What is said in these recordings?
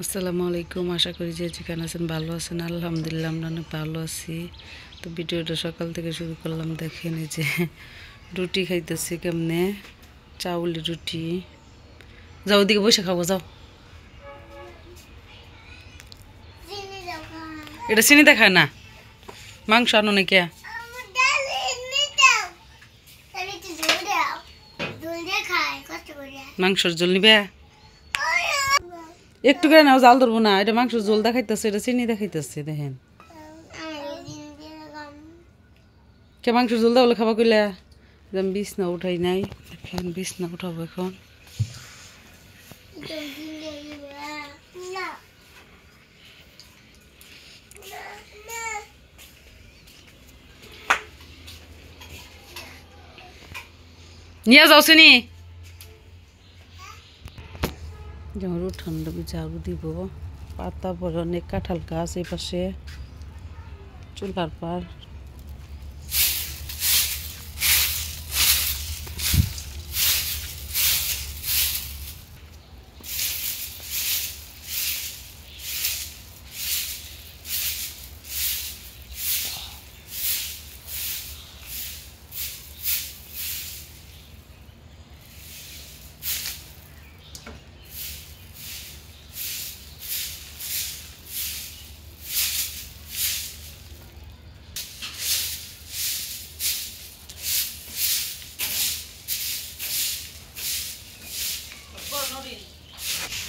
আসসালামু আলাইকুম। আশা করি যে যেখানে আছেন ভালো আছেন। আলহামদুলিল্লাহ আমরা অনেক ভালো আছি। তো ভিডিওটা সকাল থেকে শুরু করলাম। দেখেন এই যে রুটি খাইতেছি কেমনে, চাউলের রুটি। যাও ওদিকে বসে খাবো, যাও। এটা চিনি দেখায় না, মাংস আনো নাকি? মাংসর ঝোল নিবে? একটু করে নাও, জাল ধরবো না। এটা মাংসের ঝোল দেখাইতেছে, এটা চিনি দেখাইতেছে। দেখেন কে মাংসের ঝোল দেওয়া খাবা কইলা? আমি বিছনা উঠাই নাই, দেখেন বিছনা উঠাবো এখন। নিয়ে যাও চিনি। যেমন ঠান্ডা ঝাড়ু দিব, পাতা পরে অনেক কাঁঠাল গাছ এই পাশে চুলার পার।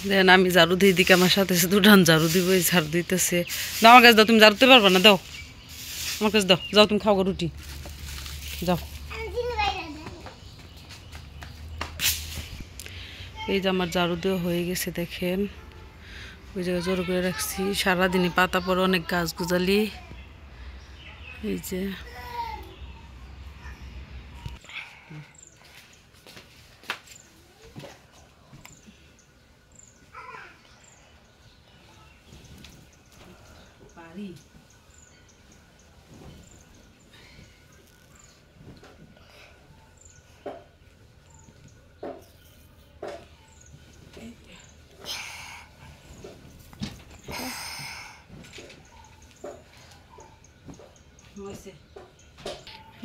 দেন আমি ঝাড়ু দিয়ে দিকে আমার সাথে সাথে দুটান ঝাড়ু দিব, এই ঝাড়ু দিতেছে। দাও আমার কাছে দাও, তুমি ঝাড়ুতে পারবা না, দাও আমার কাছে দাও। যাও তুমি খাও গো রুটি, যাও। এই যে আমার ঝাড়ু দেওয়া হয়ে গেছে, দেখেন ওই জায়গায় জোর করে রাখছি। সারাদিনই পাতা পরে অনেক গাছ গুজালি। এই যে পারি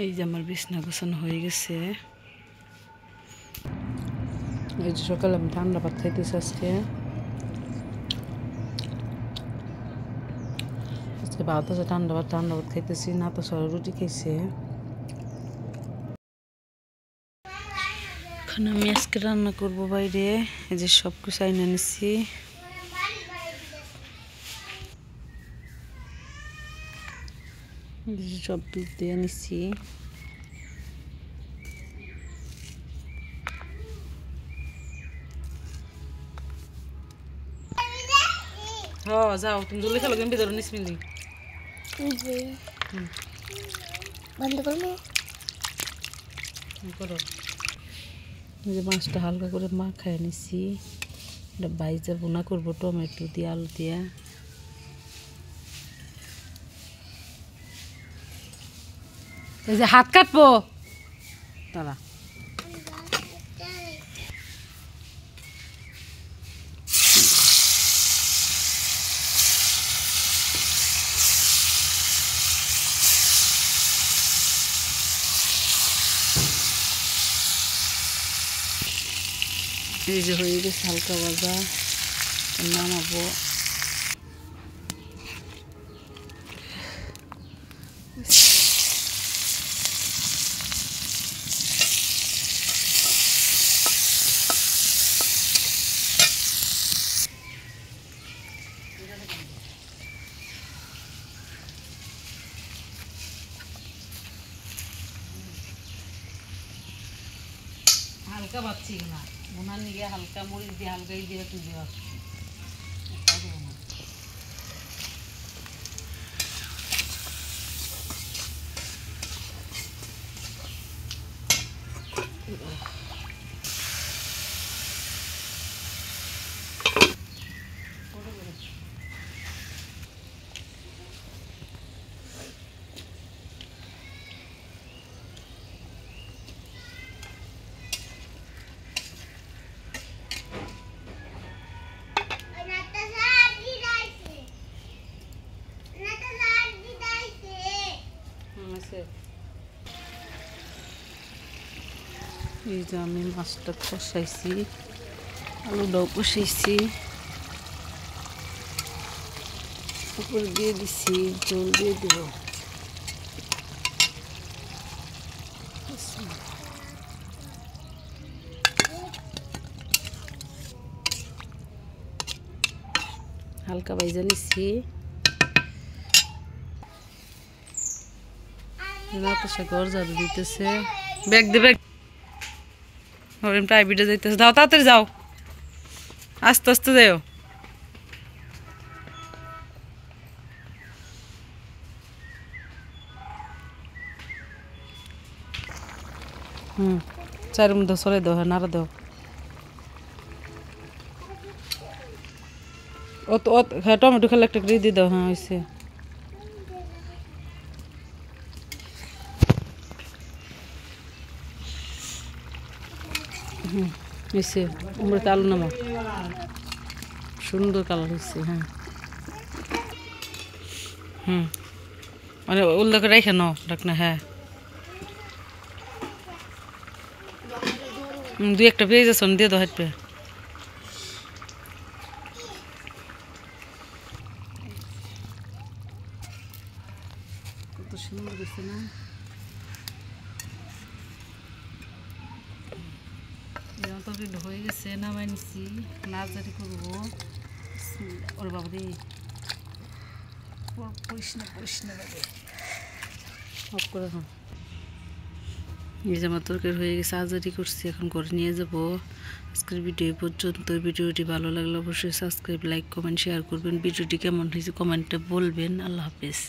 এই যে আমার বিছনা গোছানো হয়ে গেছে। এই যে সকালে আমি ঠান্ডা ভাত খাইতেছি আজকে। আজকে ভাত আছে, ঠান্ডা ভাত খাইতেছি। না তো সর রুটি খাইছে। এখন আমি আজকে রান্না করবো বাইরে। এই যে সব কিছু আইনা নিচ্ছি। সব দুধ দিয়ে নিচ্ছি। যাও তুমি জলদি খেলো, কিন্তু ভিতরে নিস মিলি বন্ধ করো। এই যে মাছটা হালকা করে মাখায় নিচ্ছি। এটা বাইজা বোনা করবো টমেটো দিয়ে, আলু দিয়ে। এই যে হাত কাটবো তারা। এই যে হয়ে গেছে হালকা ভাজা, নামাবো। হালকা বাচ্ছি না বোনার নিয়ে হালকা মরিচ দিয়ে হালকাই দিয়ে তুই দেওয়া। এই যে আমি মাছটা কষাইছি, আলুটাও কষাইছি, উপর দিয়ে দিছি, জল দিয়ে দিব। হালকা ভাইজা নিচ্ছি। নাতাশা ঘর ঝাড়ু দিতেছে, ব্যাগ দে ব্যাগ, প্রাইভেটে যাইতেছে, যাও তাড়াতাড়ি যাও, আস্তে আস্তে যাও। চারের মধ্যে সরাই দাও, হ্যাঁ নাড়া দাও। হ্যাঁ টমেটো খেলে একটা করে দিয়ে দাও, হ্যাঁ হয়েছে। হয়েছে, উমরাতে আলু নামা, সুন্দর কালার হয়েছে। হ্যাঁ মানে উল্লেখ রেখে নাও রাখ না। হ্যাঁ দুই একটা পেয়ে যাচ্ছ, দিয়ে দাও হাঁটবে। কত সুন্দর গেছে না? তরকারিটা হয়ে গেছে, নামাই নিচ্ছি, নাড়াচাড়ি করবো। ওর বাবা রে, পরিস না বাবা, অফ করে এখন। এই যে আমার তরকারি হয়ে গেছে, আজারি করছি, এখন ঘরে নিয়ে যাবো। আজকের ভিডিও পর্যন্ত। ভিডিওটি ভালো লাগলে অবশ্যই সাবস্ক্রাইব, লাইক, কমেন্ট, শেয়ার করবেন। ভিডিওটি কেমন হয়েছে কমেন্টে বলবেন। আল্লাহ হাফেজ।